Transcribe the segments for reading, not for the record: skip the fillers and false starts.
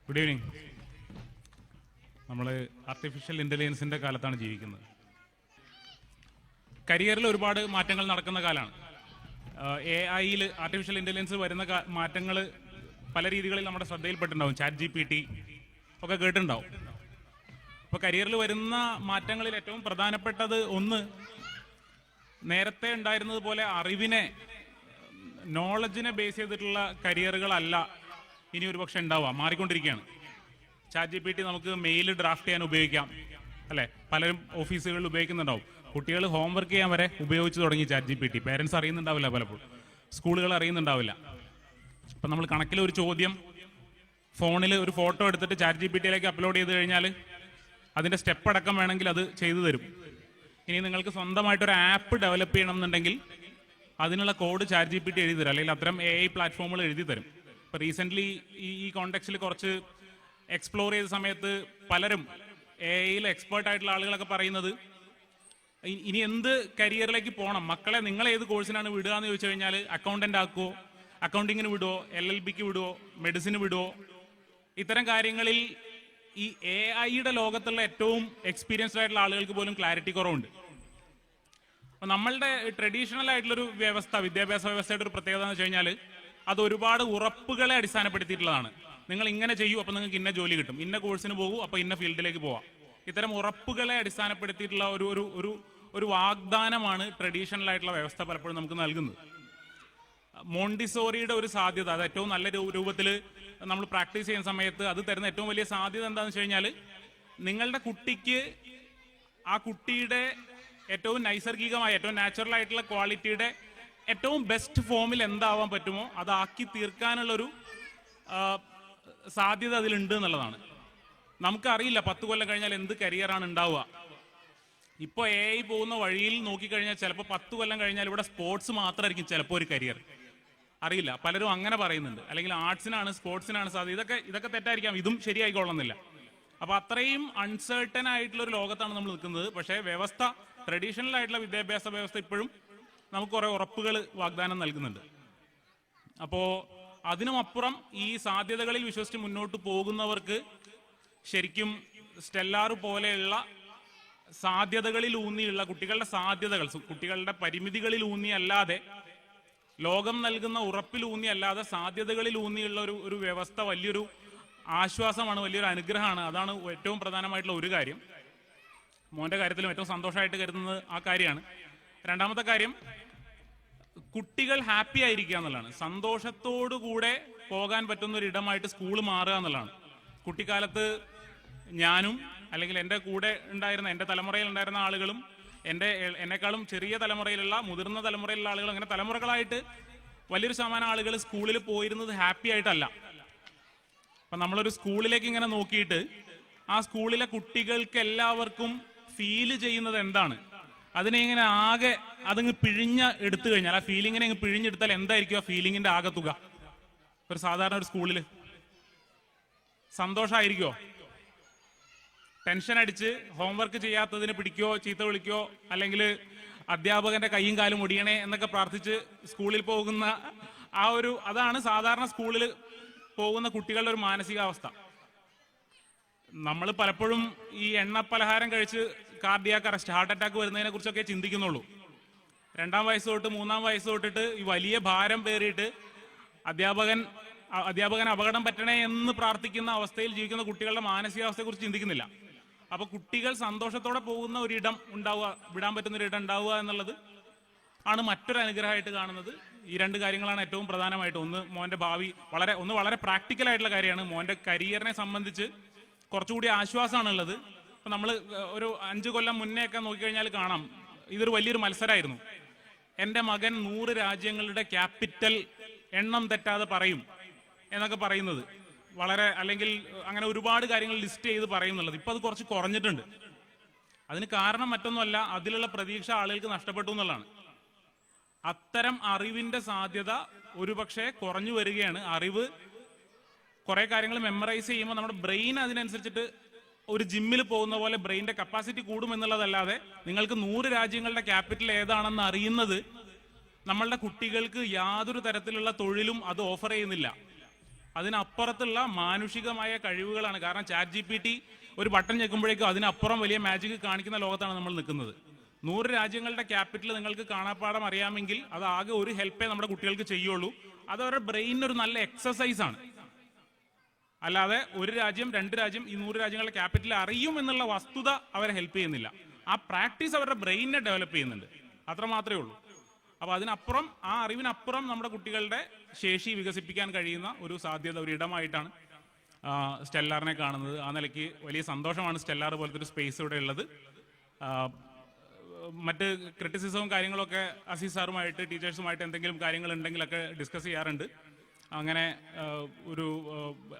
Good evening. നമ്മൾ artificial ഇൻ്റലിജൻസിൻ്റെ കാലത്താണ് ജീവിക്കുന്നത്. കരിയറിൽ ഒരുപാട് മാറ്റങ്ങൾ നടക്കുന്ന കാലമാണ്. AI-യിൽ ആർട്ടിഫിഷ്യൽ ഇൻ്റലിജൻസ് വരുന്ന മാറ്റങ്ങൾ പല രീതികളിൽ നമ്മുടെ ശ്രദ്ധയിൽപ്പെട്ടിട്ടുണ്ടാവും. ChatGPT ഒക്കെ കേട്ടിട്ടുണ്ടാവും. അപ്പോൾ കരിയറിൽ വരുന്ന മാറ്റങ്ങളിൽ ഏറ്റവും പ്രധാനപ്പെട്ടത് ഒന്ന്, നേരത്തെ ഉണ്ടായിരുന്നത് പോലെ അറിവിനെ, നോളജിനെ ബേസ് ചെയ്തിട്ടുള്ള കരിയറുകളല്ല ഇനി ഒരു പക്ഷെ ഉണ്ടാവുക, മാറിക്കൊണ്ടിരിക്കുകയാണ്. ChatGPT നമുക്ക് മെയിൽ ഡ്രാഫ്റ്റ് ചെയ്യാൻ ഉപയോഗിക്കാം, അല്ലേ? പലരും ഓഫീസുകളിൽ ഉപയോഗിക്കുന്നുണ്ടാവും. കുട്ടികൾ ഹോംവർക്ക് ചെയ്യാൻ വരെ ഉപയോഗിച്ച് തുടങ്ങി ChatGPT. പേരൻസ് അറിയുന്നുണ്ടാവില്ല, പലപ്പോഴും സ്കൂളുകൾ അറിയുന്നുണ്ടാവില്ല. അപ്പം നമ്മൾ കണക്കിൽ ഒരു ചോദ്യം ഫോണിൽ ഒരു ഫോട്ടോ എടുത്തിട്ട് ChatGPT-യിലേക്ക് അപ്ലോഡ് ചെയ്ത് കഴിഞ്ഞാൽ അതിൻ്റെ സ്റ്റെപ്പ് അടക്കം വേണമെങ്കിൽ അത് ചെയ്തു തരും. ഇനി നിങ്ങൾക്ക് സ്വന്തമായിട്ടൊരു ആപ്പ് ഡെവലപ്പ് ചെയ്യണം എന്നുണ്ടെങ്കിൽ അതിനുള്ള കോഡ് ChatGPT എഴുതി തരും, അല്ലെങ്കിൽ അത്തരം AI പ്ലാറ്റ്ഫോമുകൾ എഴുതി തരും. ഇപ്പോൾ റീസെൻ്റ്ലി ഈ കോണ്ടെക്സ്റ്റിൽ കുറച്ച് എക്സ്പ്ലോർ ചെയ്ത സമയത്ത് പലരും AI-യിൽ എക്സ്പേർട്ട് ആയിട്ടുള്ള ആളുകളൊക്കെ പറയുന്നത്, ഇനി എന്ത് കരിയറിലേക്ക് പോകണം, മക്കളെ നിങ്ങൾ ഏത് കോഴ്സിനാണ് വിടുക എന്ന് ചോദിച്ചു കഴിഞ്ഞാൽ അക്കൗണ്ടൻ്റ് ആക്കുമോ, അക്കൗണ്ടിങ്ങിന് വിടുവോ, LLB-ക്ക് വിടുവോ, മെഡിസിന് വിടുവോ, ഇത്തരം കാര്യങ്ങളിൽ ഈ AI-യുടെ ലോകത്തുള്ള ഏറ്റവും എക്സ്പീരിയൻസ്ഡ് ആയിട്ടുള്ള ആളുകൾക്ക് പോലും ക്ലാരിറ്റി കുറവുണ്ട്. അപ്പം നമ്മളുടെ ട്രഡീഷണൽ ആയിട്ടുള്ളൊരു വ്യവസ്ഥ, വിദ്യാഭ്യാസ വ്യവസ്ഥയുടെ ഒരു പ്രത്യേകത എന്ന് വെച്ച് കഴിഞ്ഞാൽ അത് ഒരുപാട് ഉറപ്പുകളെ അടിസ്ഥാനപ്പെടുത്തിയിട്ടുള്ളതാണ്. നിങ്ങൾ ഇങ്ങനെ ചെയ്യൂ, അപ്പോൾ നിങ്ങൾക്ക് ഇന്ന ജോലി കിട്ടും, ഇന്ന കോഴ്സിന് പോകൂ, അപ്പോൾ ഇന്ന ഫീൽഡിലേക്ക് പോവാം. ഇത്തരം ഉറപ്പുകളെ അടിസ്ഥാനപ്പെടുത്തിയിട്ടുള്ള ഒരു വാഗ്ദാനമാണ് ട്രഡീഷണൽ ആയിട്ടുള്ള വ്യവസ്ഥ പലപ്പോഴും നമുക്ക് നൽകുന്നത്. മോണ്ടിസോറിയുടെ ഒരു സാധ്യത, അത് ഏറ്റവും നല്ല രൂപത്തിൽ നമ്മൾ പ്രാക്ടീസ് ചെയ്യുന്ന സമയത്ത് അത് തരുന്ന ഏറ്റവും വലിയ സാധ്യത എന്താണെന്ന് വെച്ച് കഴിഞ്ഞാൽ, നിങ്ങളുടെ കുട്ടിക്ക് ആ കുട്ടിയുടെ ഏറ്റവും നൈസർഗികമായ, ഏറ്റവും നാച്ചുറൽ ആയിട്ടുള്ള ക്വാളിറ്റിയുടെ ഏറ്റവും ബെസ്റ്റ് ഫോമിൽ എന്താവാൻ പറ്റുമോ അതാക്കി തീർക്കാനുള്ളൊരു സാധ്യത അതിലുണ്ട് എന്നുള്ളതാണ്. നമുക്കറിയില്ല 10 കൊല്ലം കഴിഞ്ഞാൽ എന്ത് കരിയറാണ് ഉണ്ടാവുക. ഇപ്പോൾ AI പോകുന്ന വഴിയിൽ നോക്കിക്കഴിഞ്ഞാൽ ചിലപ്പോൾ 10 കൊല്ലം കഴിഞ്ഞാൽ ഇവിടെ സ്പോർട്സ് മാത്രമായിരിക്കും ചിലപ്പോൾ ഒരു കരിയർ. അറിയില്ല, പലരും അങ്ങനെ പറയുന്നുണ്ട്. അല്ലെങ്കിൽ ആർട്സിനാണ്, സ്പോർട്സിനാണ് സാധ്യത. ഇതൊക്കെ തെറ്റായിരിക്കാം, ഇതും ശരിയായിക്കൊള്ളുന്നില്ല. അപ്പോൾ അത്രയും അൺസർട്ടൻ ആയിട്ടുള്ള ഒരു ലോകത്താണ് നമ്മൾ നിൽക്കുന്നത്. പക്ഷേ വ്യവസ്ഥ, ട്രഡീഷണൽ ആയിട്ടുള്ള വിദ്യാഭ്യാസ വ്യവസ്ഥ ഇപ്പോഴും നമുക്ക് കുറേ ഉറപ്പുകൾ വാഗ്ദാനം നൽകുന്നുണ്ട്. അപ്പോൾ അതിനുമപ്പുറം ഈ സാധ്യതകളിൽ വിശ്വസിച്ച് മുന്നോട്ട് പോകുന്നവർക്ക് ശരിക്കും സ്റ്റെല്ലാർ പോലെയുള്ള സാധ്യതകളിൽ ഊന്നിയുള്ള കുട്ടികളുടെ സാധ്യതകൾ, കുട്ടികളുടെ പരിമിതികളിൽ ഊന്നിയല്ലാതെ, ലോകം നൽകുന്ന ഉറപ്പിൽ ഊന്നിയല്ലാതെ സാധ്യതകളിൽ ഊന്നിയുള്ള ഒരു വ്യവസ്ഥ വലിയൊരു ആശ്വാസമാണ്, വലിയൊരു അനുഗ്രഹമാണ്. അതാണ് ഏറ്റവും പ്രധാനമായിട്ടുള്ള ഒരു കാര്യം. മോൻ്റെ കാര്യത്തിലും ഏറ്റവും സന്തോഷമായിട്ട് കരുതുന്നത് ആ കാര്യമാണ്. രണ്ടാമത്തെ കാര്യം, കുട്ടികൾ ഹാപ്പി ആയിരിക്കുക എന്നുള്ളതാണ്. സന്തോഷത്തോടു കൂടെ പോകാൻ പറ്റുന്ന ഒരു ഇടമായിട്ട് സ്കൂൾ മാറുക എന്നുള്ളതാണ്. കുട്ടിക്കാലത്ത് ഞാനും, അല്ലെങ്കിൽ എൻ്റെ കൂടെ ഉണ്ടായിരുന്ന, എൻ്റെ തലമുറയിൽ ഉണ്ടായിരുന്ന ആളുകളും, എന്നെക്കാളും ചെറിയ തലമുറയിലുള്ള, മുതിർന്ന തലമുറയിലുള്ള ആളുകൾ, അങ്ങനെ തലമുറകളായിട്ട് വലിയൊരു ശതമാനം ആളുകൾ സ്കൂളിൽ പോയിരുന്നത് ഹാപ്പി ആയിട്ടല്ല. അപ്പം നമ്മളൊരു സ്കൂളിലേക്ക് ഇങ്ങനെ നോക്കിയിട്ട് ആ സ്കൂളിലെ കുട്ടികൾക്ക് എല്ലാവർക്കും ഫീല് ചെയ്യുന്നത് എന്താണ്, അതിനെ ഇങ്ങനെ ആകെ അതങ്ങ് എടുത്തു കഴിഞ്ഞാൽ, ആ ഫീലിങ്ങിനെ അങ്ങ് പിഴിഞ്ഞെടുത്താൽ എന്തായിരിക്കും ആ ഫീലിങ്ങിന്റെ ആകെ തുക? ഒരു സാധാരണ ഒരു സ്കൂളിൽ സന്തോഷമായിരിക്കുമോ? ടെൻഷൻ അടിച്ച് ഹോംവർക്ക് ചെയ്യാത്തതിന് പിടിക്കോ, ചീത്ത വിളിക്കോ, അല്ലെങ്കിൽ അധ്യാപകന്റെ കൈയും കാലും ഒടിയണേ എന്നൊക്കെ പ്രാർത്ഥിച്ച് സ്കൂളിൽ പോകുന്ന അതാണ് സാധാരണ സ്കൂളിൽ പോകുന്ന കുട്ടികളുടെ ഒരു മാനസികാവസ്ഥ. നമ്മൾ പലപ്പോഴും ഈ എണ്ണ പലഹാരം കഴിച്ച് കാർഡിയാക് അറസ്റ്റ്, ഹാർട്ട് അറ്റാക്ക് വരുന്നതിനെ കുറിച്ചൊക്കെ ചിന്തിക്കുന്നുള്ളൂ. 2-ാം വയസ്സ് തൊട്ട് 3-ാം വയസ്സ് തൊട്ടിട്ട് ഈ വലിയ ഭാരം പേറിയിട്ട് അധ്യാപകൻ അപകടം പറ്റണേ എന്ന് പ്രാർത്ഥിക്കുന്ന അവസ്ഥയിൽ ജീവിക്കുന്ന കുട്ടികളുടെ മാനസികാവസ്ഥയെക്കുറിച്ച് ചിന്തിക്കുന്നില്ല. അപ്പോൾ കുട്ടികൾ സന്തോഷത്തോടെ പോകുന്ന ഒരിടം ഉണ്ടാവുക, വിടാൻ പറ്റുന്ന ഒരിടം ഉണ്ടാവുക എന്നുള്ളത് ആണ് മറ്റൊരു അനുഗ്രഹമായിട്ട് കാണുന്നത്. ഈ 2 കാര്യങ്ങളാണ് ഏറ്റവും പ്രധാനമായിട്ട്. ഒന്ന്, മോൻ്റെ ഭാവി വളരെ പ്രാക്ടിക്കൽ ആയിട്ടുള്ള കാര്യമാണ്. മോൻ്റെ കരിയറിനെ സംബന്ധിച്ച് കുറച്ചുകൂടി ആശ്വാസമാണുള്ളത്. ഇപ്പം നമ്മൾ ഒരു 5 കൊല്ലം മുന്നേ ഒക്കെ നോക്കിക്കഴിഞ്ഞാൽ കാണാം, ഇതൊരു വലിയൊരു മത്സരമായിരുന്നു. എൻ്റെ മകൻ 100 രാജ്യങ്ങളുടെ ക്യാപിറ്റൽ എണ്ണം തെറ്റാതെ പറയും എന്നൊക്കെ പറയുന്നത്, അല്ലെങ്കിൽ അങ്ങനെ ഒരുപാട് കാര്യങ്ങൾ ലിസ്റ്റ് ചെയ്ത് പറയുന്നുള്ളത്. ഇപ്പം അത് കുറച്ച് കുറഞ്ഞിട്ടുണ്ട്. അതിന് കാരണം മറ്റൊന്നുമല്ല, അതിലുള്ള പ്രതീക്ഷ ആളുകൾക്ക് നഷ്ടപ്പെട്ടു എന്നുള്ളതാണ്. അത്തരം അറിവിൻ്റെ സാധ്യത ഒരുപക്ഷെ കുറഞ്ഞു വരികയാണ്. അറിവ്, കുറേ കാര്യങ്ങൾ മെമ്മറൈസ് ചെയ്യുമ്പോൾ നമ്മുടെ ബ്രെയിൻ അതിനനുസരിച്ചിട്ട് ഒരു ജിമ്മിൽ പോകുന്ന പോലെ ബ്രെയിൻ്റെ കപ്പാസിറ്റി കൂടുമെന്നുള്ളതല്ലാതെ നിങ്ങൾക്ക് 100 രാജ്യങ്ങളുടെ ക്യാപിറ്റൽ ഏതാണെന്ന് അറിയുന്നത് നമ്മളുടെ കുട്ടികൾക്ക് യാതൊരു തരത്തിലുള്ള തൊഴിലും അത് ഓഫർ ചെയ്യുന്നില്ല. അതിനപ്പുറത്തുള്ള മാനുഷികമായ കഴിവുകളാണ്. കാരണം ChatGPT ഒരു ബട്ടൺ ഞെക്കുമ്പോഴേക്കും അതിനപ്പുറം വലിയ മാജിക് കാണിക്കുന്ന ലോകത്താണ് നമ്മൾ നിൽക്കുന്നത്. 100 രാജ്യങ്ങളുടെ ക്യാപിറ്റൽ നിങ്ങൾക്ക് കാണാപ്പാടം അറിയാമെങ്കിൽ അത് ആകെ ഒരു ഹെൽപ്പേ നമ്മുടെ കുട്ടികൾക്ക് ചെയ്യുള്ളൂ. അത് അവരുടെ ബ്രെയിനിന് ഒരു നല്ല എക്സസൈസ് ആണ്. അല്ലാതെ ഒരു രാജ്യം 2 രാജ്യം ഈ 100 രാജ്യങ്ങളുടെ ക്യാപിറ്റൽ അറിയും എന്നുള്ള വസ്തുത അവരെ ഹെൽപ്പ് ചെയ്യുന്നില്ല. ആ പ്രാക്ടീസ് അവരുടെ ബ്രെയിനിനെ ഡെവലപ്പ് ചെയ്യുന്നുണ്ട്, അത്ര മാത്രമേ ഉള്ളൂ. അപ്പോൾ അതിനപ്പുറം, ആ അറിവിനപ്പുറം നമ്മുടെ കുട്ടികളുടെ ശേഷി വികസിപ്പിക്കാൻ കഴിയുന്ന ഒരു സാധ്യത, ഒരു ഇടമായിട്ടാണ് സ്റ്റെല്ലാറിനെ കാണുന്നത്. ആ നിലയ്ക്ക് വലിയ സന്തോഷമാണ് സ്റ്റെല്ലാർ പോലത്തെ ഒരു സ്പേസ് ഇവിടെ ഉള്ളത്. മറ്റ് ക്രിറ്റിസിസവും കാര്യങ്ങളൊക്കെ അസീസ് സാറുമായിട്ട് ടീച്ചേഴ്സുമായിട്ട് എന്തെങ്കിലും കാര്യങ്ങൾ ഉണ്ടെങ്കിലൊക്കെ ഡിസ്കസ് ചെയ്യാറുണ്ട്. അങ്ങനെ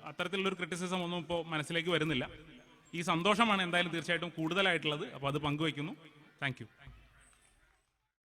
അത്തരത്തിലുള്ളൊരു ക്രിറ്റിസിസം ഒന്നും ഇപ്പോൾ മനസ്സിലേക്ക് വരുന്നില്ല. ഈ സന്തോഷമാണ് എന്തായാലും തീർച്ചയായിട്ടും കൂടുതലായിട്ടുള്ളത്. അപ്പോൾ അത് പങ്കുവയ്ക്കുന്നു. Thank you.